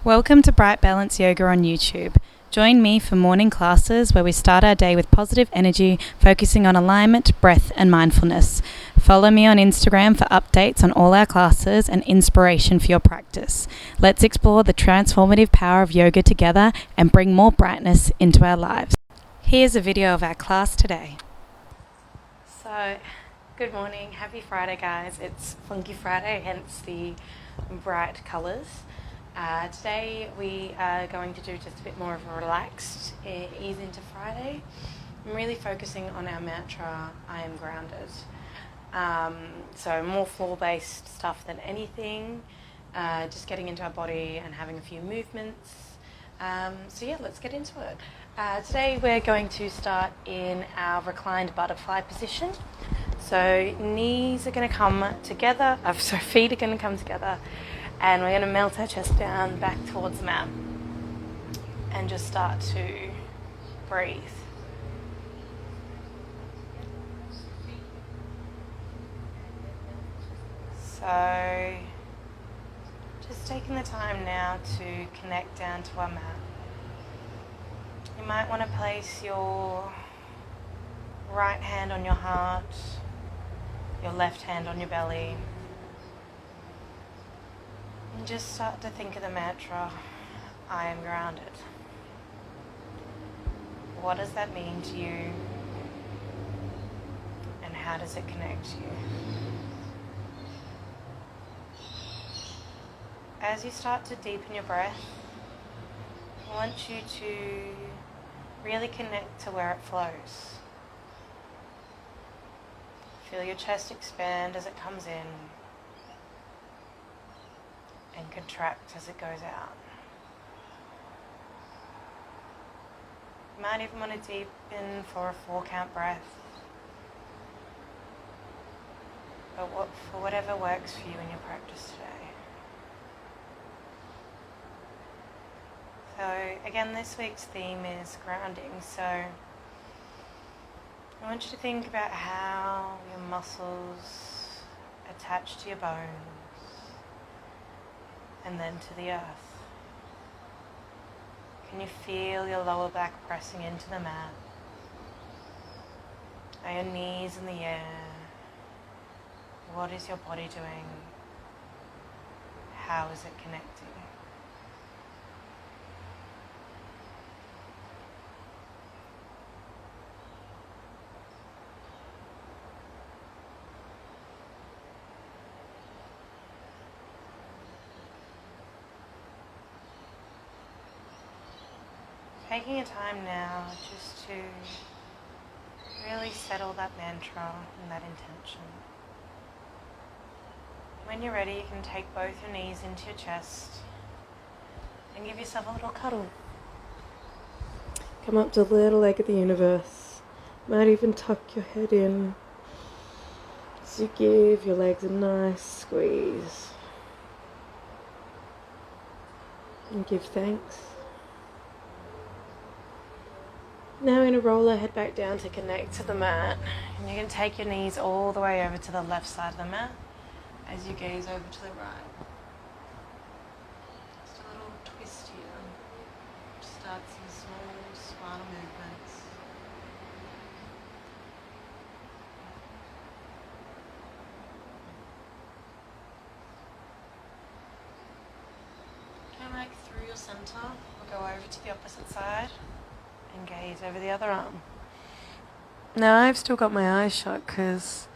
Welcome to Bright Balance Yoga on YouTube. Join me for morning classes where we start our day with positive energy, focusing on alignment, breath, and mindfulness. Follow me on Instagram for updates on all our classes and inspiration for your practice. Let's explore the transformative power of yoga together and bring more brightness into our lives. Here's a video of our class today. So, good morning. Happy Friday, guys. It's Funky Friday, hence the bright colours. Today we are going to do just a bit more of a relaxed ease into Friday. I'm really focusing on our mantra, I am grounded. So more floor-based stuff than anything, just getting into our body and having a few movements. So yeah, let's get into it. Today we're going to start in our reclined butterfly position. So knees are going to come together, feet are going to come together. And we're going to melt our chest down back towards the mat and just start to breathe. So just taking the time now to connect down to our mat. You might want to place your right hand on your heart, your left hand on your belly. And just start to think of the mantra, I am grounded. What does that mean to you? And how does it connect to you? As you start to deepen your breath, I want you to really connect to where it flows. Feel your chest expand as it comes in and contract as it goes out. You might even want to deepen for a 4-count breath, but for whatever works for you in your practice today. So again, this week's theme is grounding, so I want you to think about how your muscles attach to your bones and then to the earth. Can you feel your lower back pressing into the mat? Are your knees in the air? What is your body doing? How is it connecting? Taking your time now just to really settle that mantra and that intention. When you're ready, you can take both your knees into your chest and give yourself a little cuddle. Come up to the little leg of the universe. Might even tuck your head in as you give your legs a nice squeeze. And give thanks. Now we're going to roll our head back down to connect to the mat. And you're going to take your knees all the way over to the left side of the mat as you gaze over to the right. Just a little twist here. Start some small spinal movements. Come back through your center. We'll go over to the opposite side and gaze over the other arm. Now I've still got my eyes shut because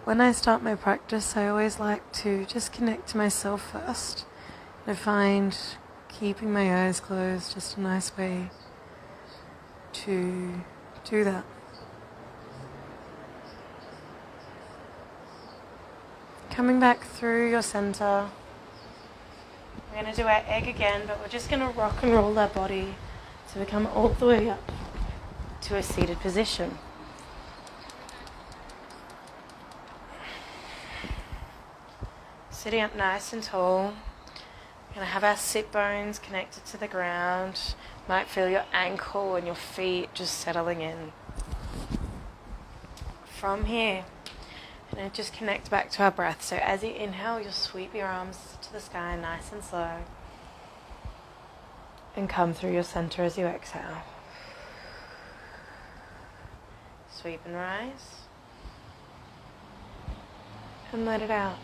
when I start my practice I always like to just connect to myself first. I find keeping my eyes closed just a nice way to do that. Coming back through your center, we're going to do our egg again, but we're just going to rock and roll our body so we come all the way up to a seated position. Sitting up nice and tall. We're going to have our sit bones connected to the ground. Might feel your ankle and your feet just settling in. From here, and just connect back to our breath. So as you inhale, you'll sweep your arms to the sky nice and slow. And come through your center as you exhale. Sweep and rise. And let it out.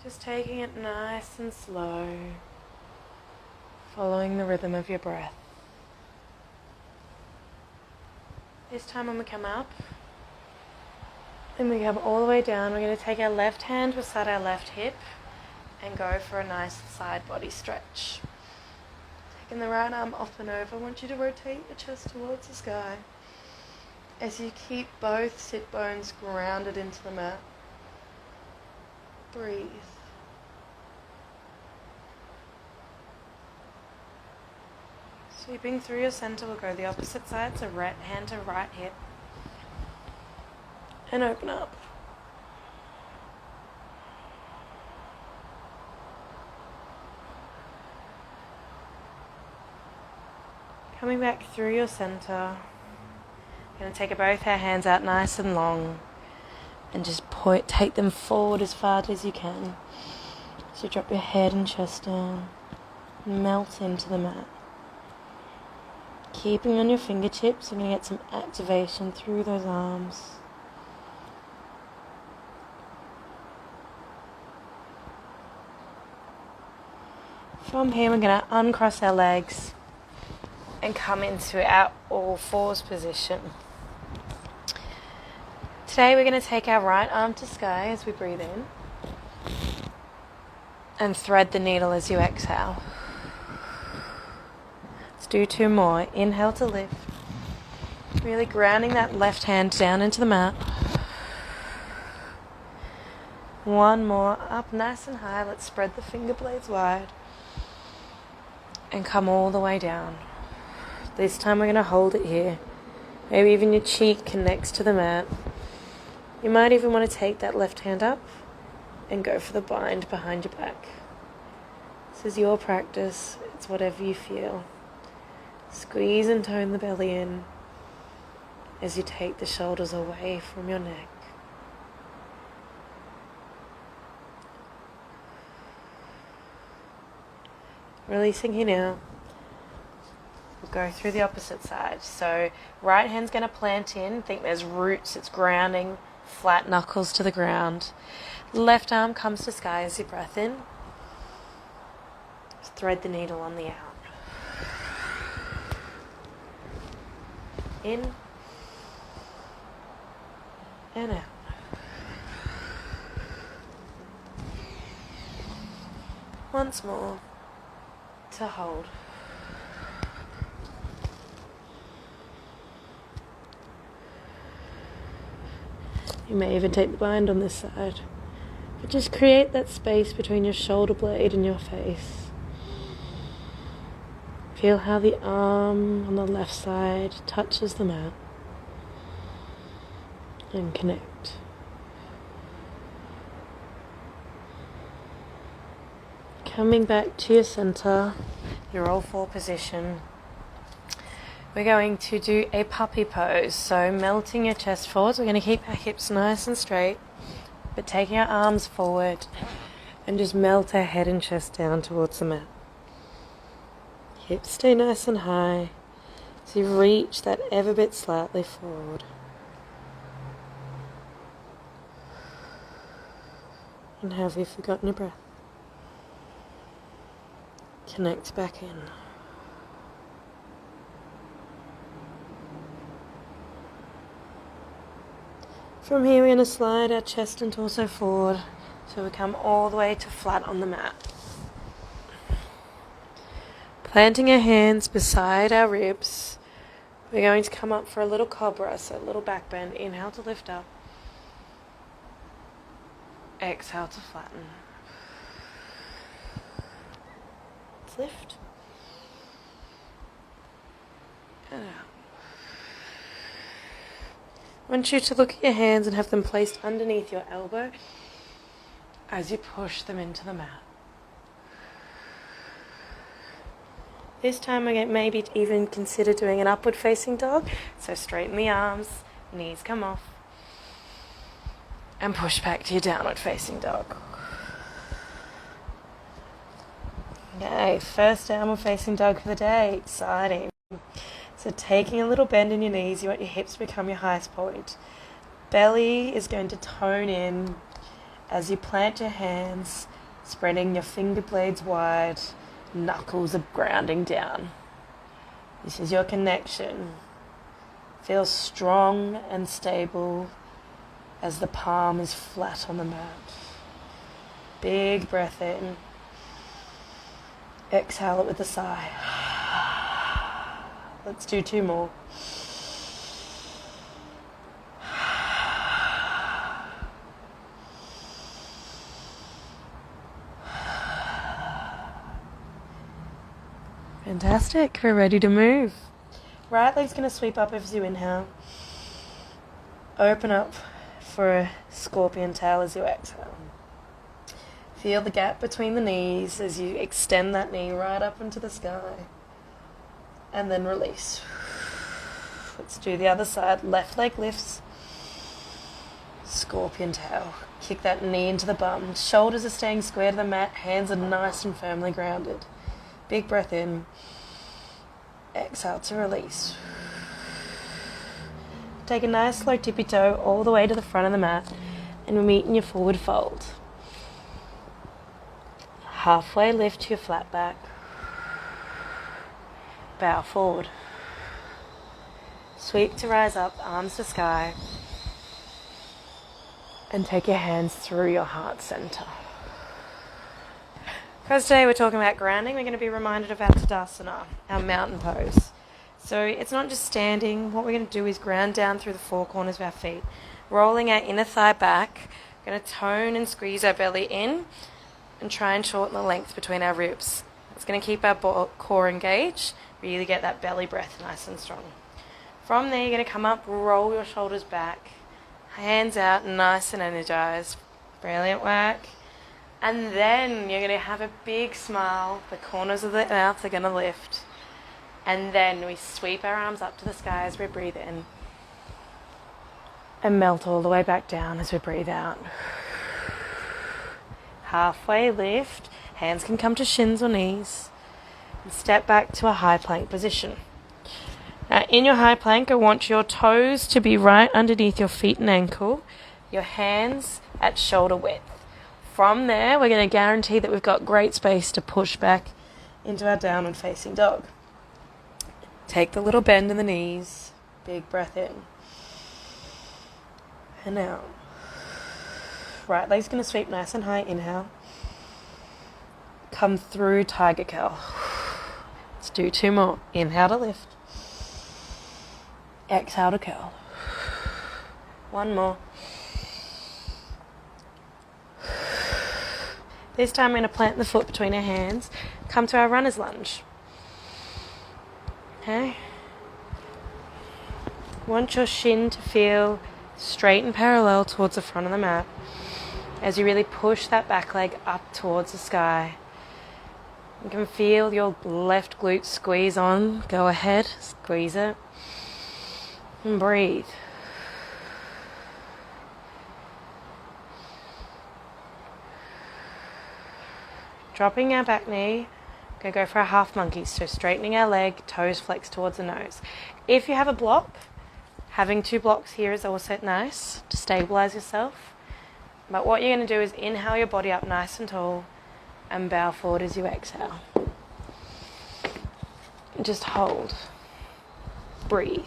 Just taking it nice and slow, following the rhythm of your breath. This time when we come up, and we come all the way down, we're going to take our left hand beside our left hip and go for a nice side body stretch. Taking the right arm up and over, I want you to rotate your chest towards the sky as you keep both sit bones grounded into the mat. Breathe. Sweeping through your center, we'll go the opposite side, so right hand to right hip. And open up. Coming back through your center. Going to take both our hands out nice and long and just take them forward as far as you can. So drop your head and chest down and melt into the mat. Keeping on your fingertips, you're going to get some activation through those arms. From here, we're going to uncross our legs and come into our all fours position. Today, we're going to take our right arm to sky as we breathe in and thread the needle as you exhale. Let's do 2 more. Inhale to lift. Really grounding that left hand down into the mat. 1 more. Up nice and high. Let's spread the finger blades wide. And come all the way down. This time we're going to hold it here. Maybe even your cheek connects to the mat. You might even want to take that left hand up and go for the bind behind your back. This is your practice. It's whatever you feel. Squeeze and tone the belly in as you take the shoulders away from your neck. Releasing here now. We'll go through the opposite side. So right hand's going to plant in. Think there's roots. It's grounding. Flat knuckles to the ground. Left arm comes to sky as you breath in. Just thread the needle on the out. In and out. Once more to hold. You may even take the bind on this side, but just create that space between your shoulder blade and your face. Feel how the arm on the left side touches the mat and connect. Coming back to your center, your all four position. We're going to do a puppy pose. So melting your chest forwards. We're going to keep our hips nice and straight, but taking our arms forward and just melt our head and chest down towards the mat. Hips stay nice and high. So you reach that ever bit slightly forward. And have you forgotten your breath? Connect back in. From here we're going to slide our chest and torso forward so we come all the way to flat on the mat. Planting our hands beside our ribs, we're going to come up for a little cobra, so a little back bend. Inhale to lift up. Exhale to flatten. Let's lift. And out. I want you to look at your hands and have them placed underneath your elbow as you push them into the mat. This time I maybe even consider doing an upward facing dog. So straighten the arms, knees come off, and push back to your downward facing dog. Okay, first downward facing dog for the day. Exciting. So taking a little bend in your knees, you want your hips to become your highest point. Belly is going to tone in as you plant your hands, spreading your finger blades wide, knuckles are grounding down. This is your connection. Feel strong and stable as the palm is flat on the mat. Big breath in. Exhale it with a sigh. Let's do 2 more. Fantastic. We're ready to move. Right leg's going to sweep up as you inhale. Open up for a scorpion tail as you exhale. Feel the gap between the knees as you extend that knee right up into the sky. And then release. Let's do the other side. Left leg lifts. Scorpion tail. Kick that knee into the bum. Shoulders are staying square to the mat. Hands are nice and firmly grounded. Big breath in. Exhale to release. Take a nice slow tippy toe all the way to the front of the mat and we meet in your forward fold. Halfway lift to your flat back. Bow forward. Sweep to rise up, arms to sky. And take your hands through your heart center. Because today we're talking about grounding, we're going to be reminded of our Tadasana, our mountain pose. So it's not just standing. What we're going to do is ground down through the 4 corners of our feet. Rolling our inner thigh back. We're going to tone and squeeze our belly in and try and shorten the length between our ribs. It's going to keep our core engaged. Really get that belly breath nice and strong. From there, you're going to come up, roll your shoulders back. Hands out, nice and energized. Brilliant work. And then you're going to have a big smile. The corners of the mouth are going to lift. And then we sweep our arms up to the sky as we breathe in. And melt all the way back down as we breathe out. Halfway lift. Hands can come to shins or knees. And step back to a high plank position. Now in your high plank, I want your toes to be right underneath your feet and ankle. Your hands at shoulder width. From there, we're going to guarantee that we've got great space to push back into our downward facing dog. Take the little bend in the knees. Big breath in. And out. Right leg's going to sweep nice and high. Inhale. Come through tiger curl. Let's do 2 more. Inhale to lift. Exhale to curl. 1 more. This time we're going to plant the foot between our hands. Come to our runner's lunge. Okay. Want your shin to feel straight and parallel towards the front of the mat as you really push that back leg up towards the sky. You can feel your left glute squeeze on. Go ahead, squeeze it. And breathe. Dropping our back knee, we're going to go for a half monkey. So straightening our leg, toes flex towards the nose. If you have a block, having 2 blocks here is also nice to stabilize yourself. But what you're going to do is inhale your body up nice and tall and bow forward as you exhale. Just hold. Breathe.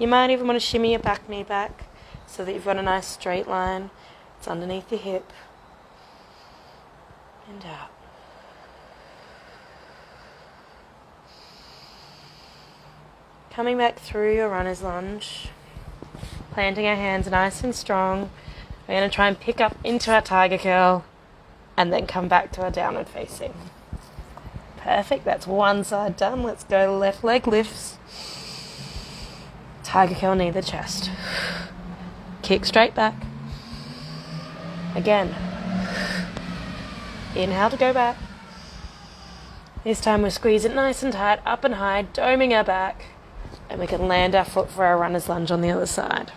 You might even want to shimmy your back knee back so that you've got a nice straight line. It's underneath your hip. And out. Coming back through your runner's lunge. Planting our hands nice and strong. We're going to try and pick up into our tiger curl and then come back to our downward facing. Perfect. That's one side done. Let's go left leg lifts. Tiger curl, knee to the chest. Kick straight back. Again. Inhale to go back. This time we'll squeeze it nice and tight, up and high, doming our back. And we can land our foot for our runner's lunge on the other side.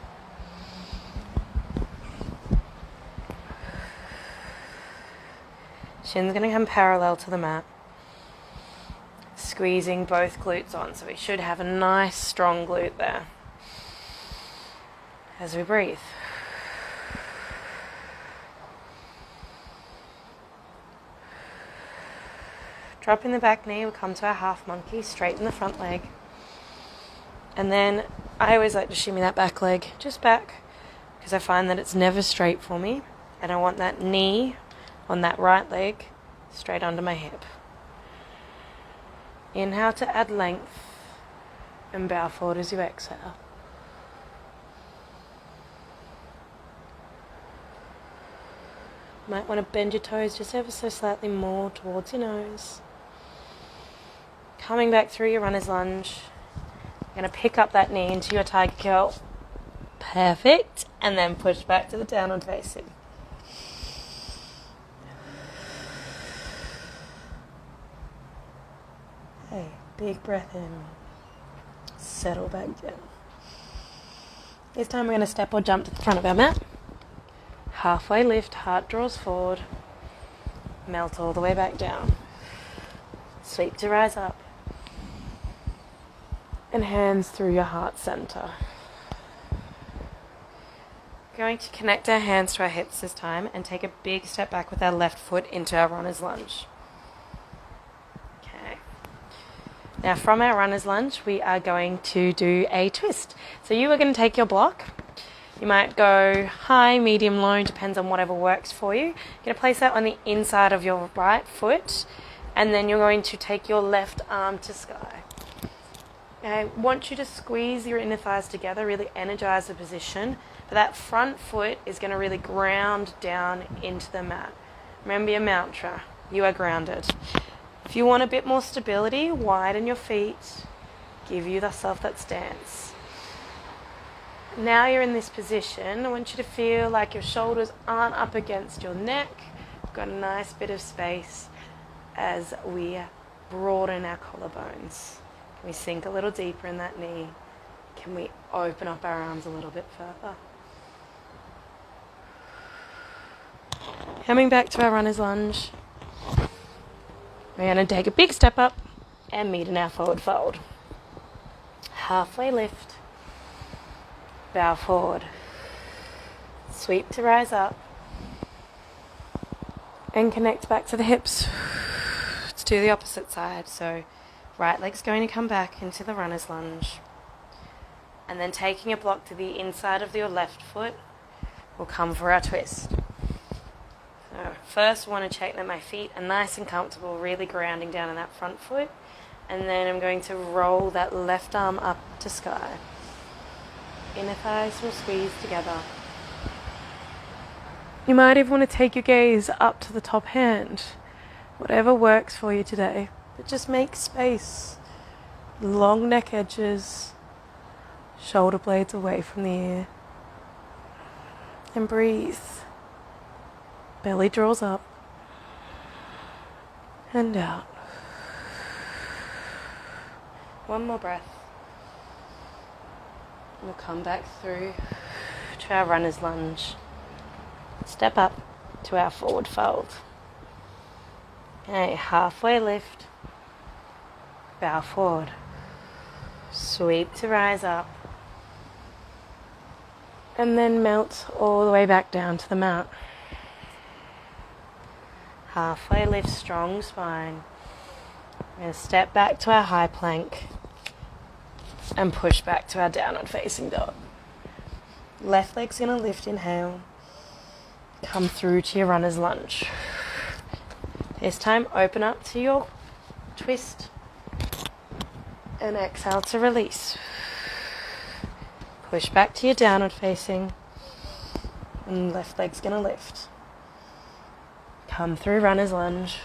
Shin's going to come parallel to the mat. squeezing both glutes on. So we should have a nice strong glute there. As we breathe. Dropping the back knee, we'll come to our half monkey, straighten the front leg. And then I always like to shimmy that back leg just back, because I find that it's never straight for me. And I want that knee on that right leg straight under my hip. Inhale to add length and bow forward as you exhale. Might want to bend your toes just ever so slightly more towards your nose. Coming back through your runner's lunge. You're going to pick up that knee into your tiger curl. Perfect. And then push back to the downward facing. Hey, big breath in. Settle back down. This time we're going to step or jump to the front of our mat. Halfway lift, heart draws forward. Melt all the way back down. Sweep to rise up. And hands through your heart center. Going to connect our hands to our hips this time and take a big step back with our left foot into our runner's lunge. Okay. Now from our runner's lunge, we are going to do a twist. So you are going to take your block. You might go high, medium, low, depends on whatever works for you. You're going to place that on the inside of your right foot, and then you're going to take your left arm to sky. I want you to squeeze your inner thighs together, really energize the position, but that front foot is going to really ground down into the mat. Remember your mantra, you are grounded. If you want a bit more stability, widen your feet, give yourself that stance. Now you're in this position, I want you to feel like your shoulders aren't up against your neck. We've got a nice bit of space as we broaden our collarbones. Can we sink a little deeper in that knee? Can we open up our arms a little bit further? Coming back to our runner's lunge. We're going to take a big step up and meet in our forward fold. Halfway lift. Bow forward. Sweep to rise up. And connect back to the hips. Let's do the opposite side. So right leg's going to come back into the runner's lunge. And then taking a block to the inside of your left foot, we'll come for our twist. So first I want to check that my feet are nice and comfortable, really grounding down in that front foot. And then I'm going to roll that left arm up to sky. Inner thighs will squeeze together. You might even want to take your gaze up to the top hand. Whatever works for you today. But just make space. Long neck edges. Shoulder blades away from the ear. And breathe. Belly draws up. And out. One more breath. We'll come back through to our runner's lunge. Step up to our forward fold. Okay, halfway lift. Bow forward. Sweep to rise up. And then melt all the way back down to the mat. Halfway lift, strong spine. We're going to step back to our high plank. And push back to our downward facing dog. Left leg's going to lift, inhale. Come through to your runner's lunge. This time open up to your twist. And exhale to release. Push back to your downward facing. And left leg's going to lift. Come through runner's lunge.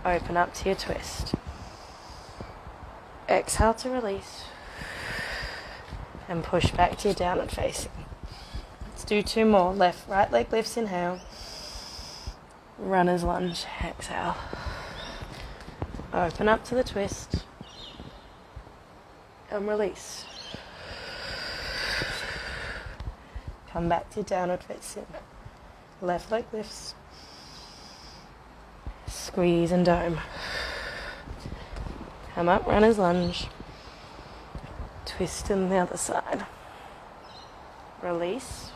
Open up to your twist. Exhale to release. And push back to your downward facing. Let's do two more. Left, right leg lifts, inhale. Runner's lunge, exhale. Open up to the twist. And release. Come back to your downward facing. Left leg lifts. Squeeze and dome. Come up, runner's lunge. Twist in the other side. Release.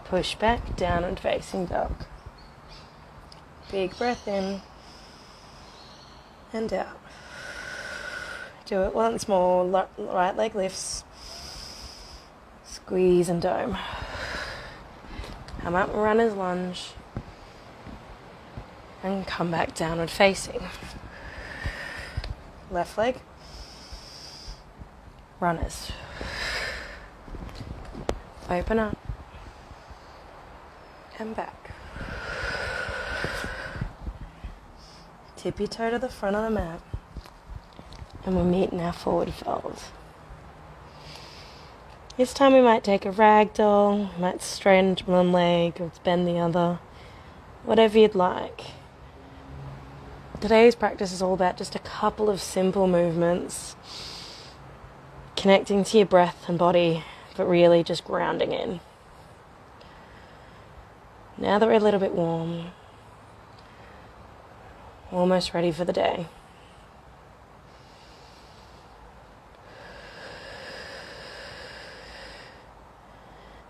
Push back, downward facing dog. Big breath in and out. Do it once more. Right leg lifts. Squeeze and dome. Come up, runner's lunge. And come back, downward facing. Left leg. Runners. Open up. And back. Tippy toe to the front of the mat. And we'll meet in our forward fold. This time we might take a ragdoll, might straighten one leg or bend the other. Whatever you'd like. Today's practice is all about just a couple of simple movements. Connecting to your breath and body, but really just grounding in. Now that we're a little bit warm, almost ready for the day.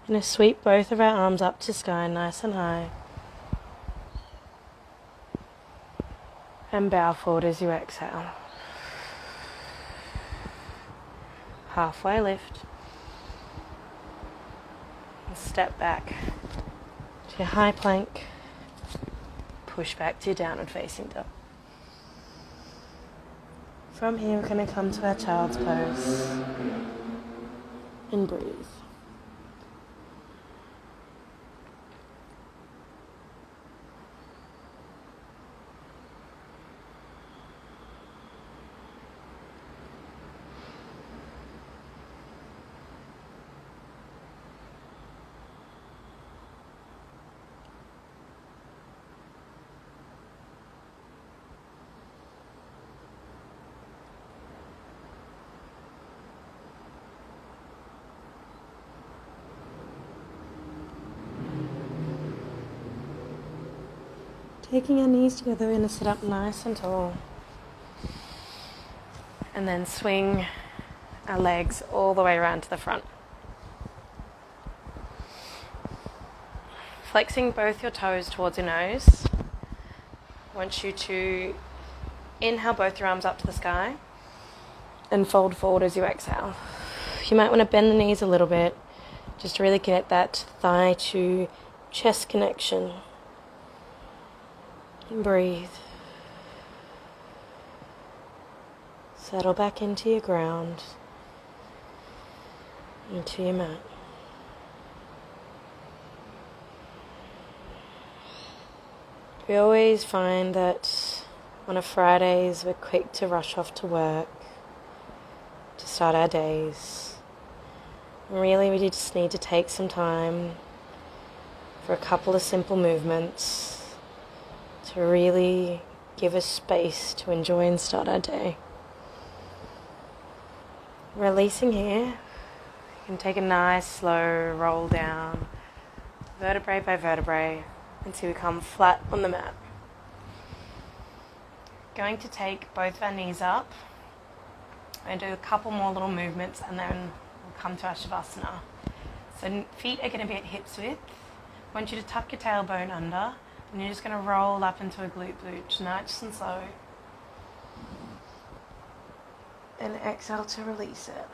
Going to sweep both of our arms up to sky, nice and high. And bow forward as you exhale. Halfway lift. And step back to your high plank. Push back to your downward facing dog. From here we're going to come to our child's pose. And breathe. Taking our knees together, we're going to sit up nice and tall. And then swing our legs all the way around to the front. Flexing both your toes towards your nose. I want you to inhale both your arms up to the sky and fold forward as you exhale. You might want to bend the knees a little bit just to really get that thigh to chest connection. And breathe. Settle back into your ground, into your mat. We always find that on a Fridays we're quick to rush off to work, to start our days. And really we just need to take some time for a couple of simple movements to really give us space to enjoy and start our day. Releasing here, you can take a nice slow roll down, vertebrae by vertebrae, until we come flat on the mat. Going to take both of our knees up and do a couple more little movements, and then we'll come to our Shavasana. So feet are going to be at hips width. I want you to tuck your tailbone under, and you're just going to roll up into a glute bridge, nice and slow. And exhale to release it.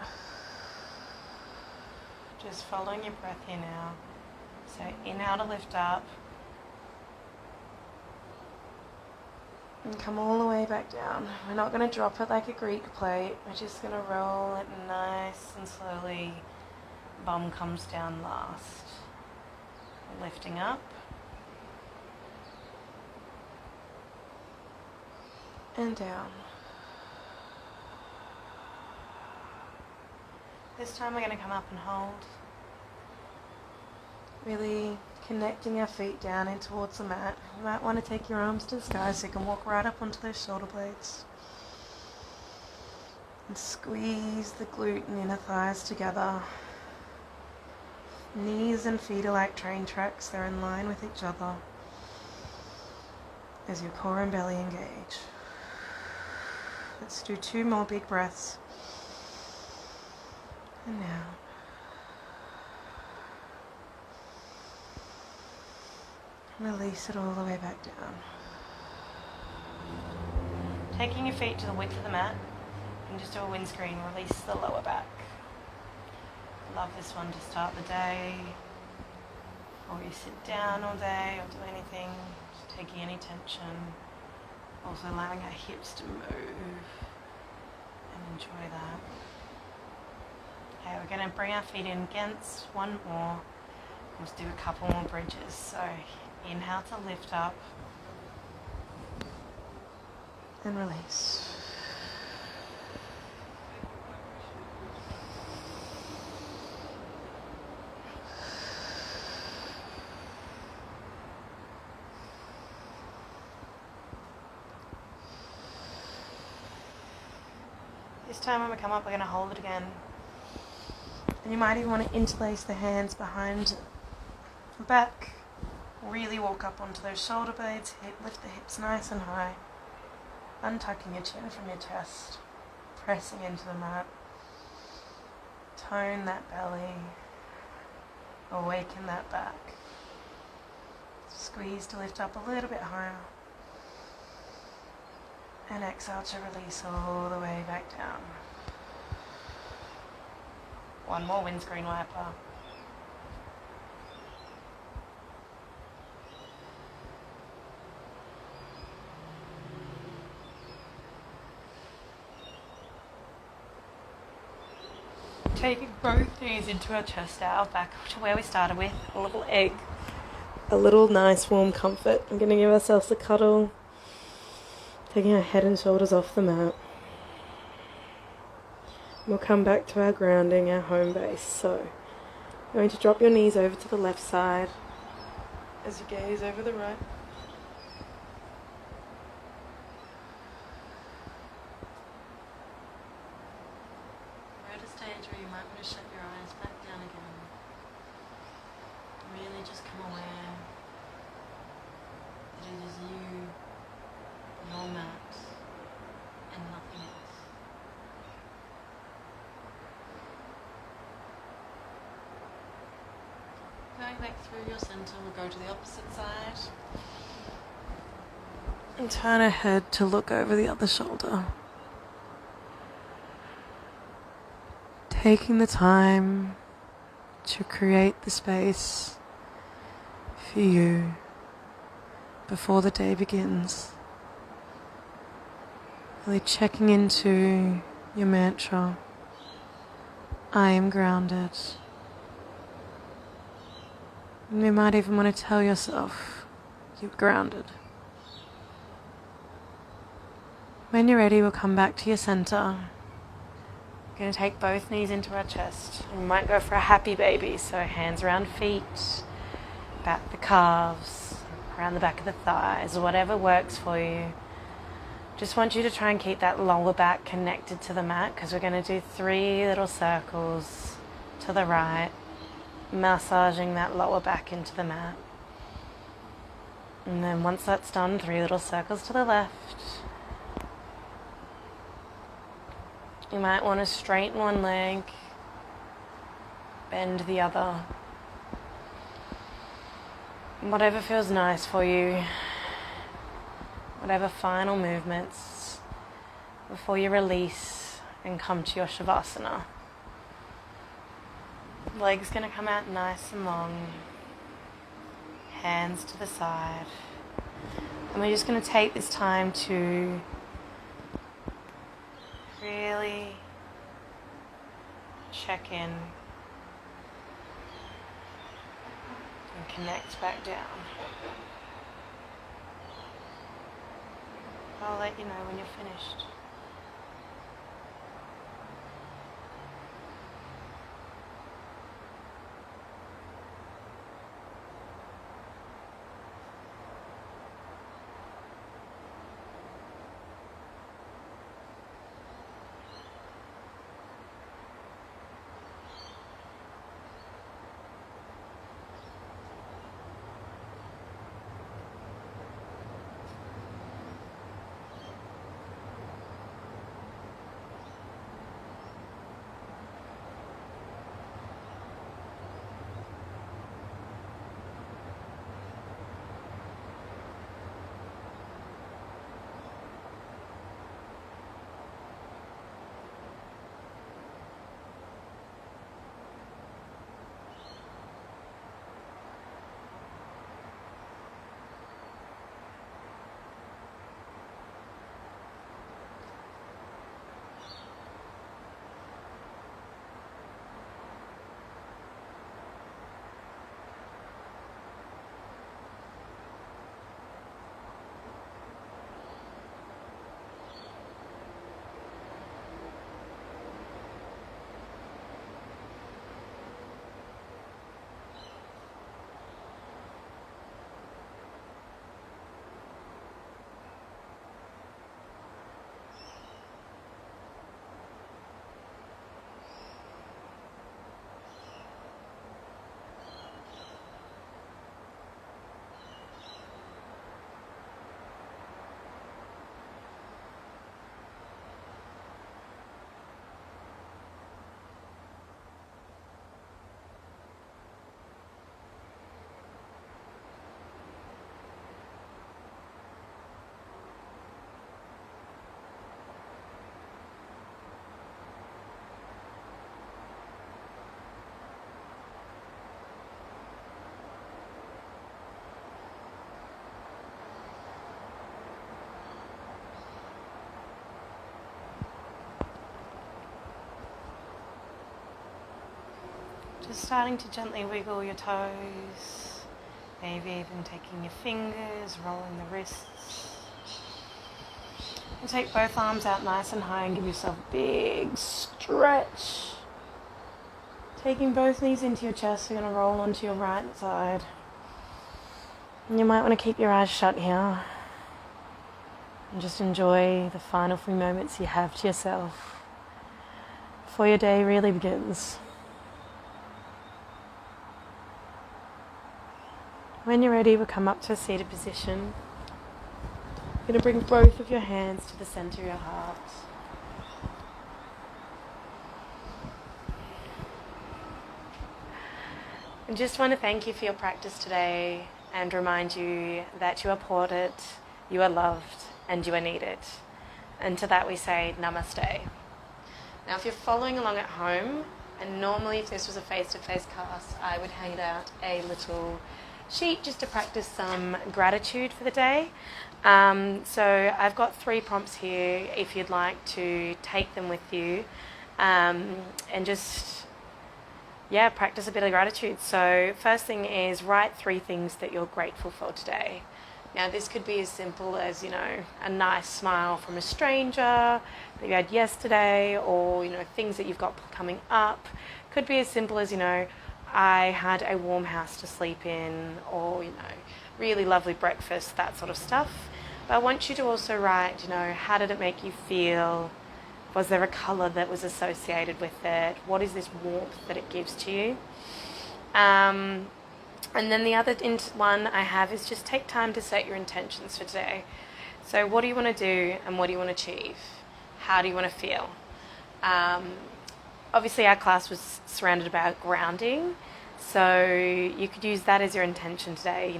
Just following your breath here now. So inhale to lift up. And come all the way back down. We're not going to drop it like a Greek plate. We're just going to roll it nice and slowly. Bum comes down last. Lifting up. And down. This time we're going to come up and hold. Really connecting our feet down in towards the mat. You might want to take your arms to the sky so you can walk right up onto those shoulder blades. And squeeze the glute and inner thighs together. Knees and feet are like train tracks. They're in line with each other as your core and belly engage. Let's do 2 more big breaths. And now. Release it all the way back down. Taking your feet to the width of the mat, you can just do a windscreen, release the lower back. Love this one to start the day, or you sit down all day or do anything, just taking any tension. Also allowing our hips to move and enjoy that. Okay, we're going to bring our feet in against one more. Let's do a couple more bridges. So inhale to lift up and release. This time when we come up, we're going to hold it again. And you might even want to interlace the hands behind the back. Really walk up onto those shoulder blades, lift the hips nice and high. Untucking your chin from your chest, pressing into the mat. Tone that belly, awaken that back. Squeeze to lift up a little bit higher. And exhale to release all the way back down. One more windscreen wiper. Taking both knees into our chest out, back to where we started with, a little egg. A little nice warm comfort. I'm going to give ourselves a cuddle. Taking our head and shoulders off the mat. We'll come back to our grounding, our home base. So, you're going to drop your knees over to the left side as you gaze over the right. We're at a stage where you might want to shut your eyes back down again. Really just come aware that it is you, your mat, and nothing else. Going back through your center, we'll go to the opposite side. And turn our head to look over the other shoulder. Taking the time to create the space for you before the day begins. Really checking into your mantra. I am grounded. And you might even want to tell yourself you're grounded. When you're ready, we'll come back to your center. We're going to take both knees into our chest. We might go for a happy baby, so hands around feet, back the calves, around the back of the thighs, whatever works for you. Just want you to try and keep that lower back connected to the mat, because we're going to do 3 little circles to the right, massaging that lower back into the mat. And then once that's done, 3 little circles to the left. You might want to straighten one leg, bend the other. Whatever feels nice for you. Whatever final movements before you release and come to your Shavasana. Legs going to come out nice and long. Hands to the side. And we're just going to take this time to really check in and connect back down. I'll let you know when you're finished. Just starting to gently wiggle your toes, maybe even taking your fingers, rolling the wrists. And take both arms out nice and high and give yourself a big stretch. Taking both knees into your chest, you're going to roll onto your right side. And you might want to keep your eyes shut here and just enjoy the final few moments you have to yourself before your day really begins. When you're ready, we'll come up to a seated position. You're going to bring both of your hands to the center of your heart. I just want to thank you for your practice today and remind you that you are supported, you are loved, and you are needed. And to that we say namaste. Now if you're following along at home, and normally if this was a face-to-face class, I would hand out a little sheet just to practice some gratitude for the day. So I've got 3 prompts here if you'd like to take them with you and just practice a bit of gratitude. So first thing is write 3 things that you're grateful for today. Now this could be as simple as, a nice smile from a stranger that you had yesterday, or, things that you've got coming up. Could be as simple as, I had a warm house to sleep in, or, really lovely breakfast, that sort of stuff. But I want you to also write, how did it make you feel? Was there a colour that was associated with it? What is this warmth that it gives to you? And then the other one I have is just take time to set your intentions for today. So what do you want to do and what do you want to achieve? How do you want to feel? Obviously our class was surrounded about grounding, so you could use that as your intention today.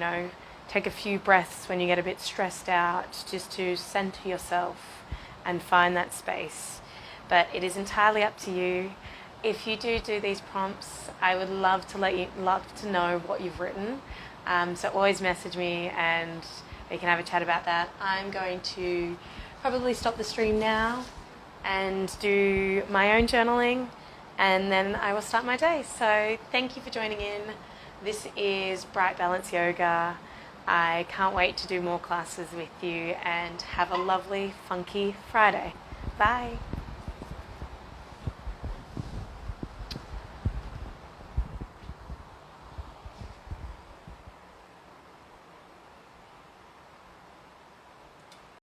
Take a few breaths when you get a bit stressed out, just to center yourself and find that space. But it is entirely up to you. If you do these prompts, I would love to know what you've written. So always message me and we can have a chat about that. I'm going to probably stop the stream now and do my own journaling, and then I will start my day. So thank you for joining in. This is Bright Balance Yoga. I can't wait to do more classes with you, and have a lovely, funky Friday. Bye.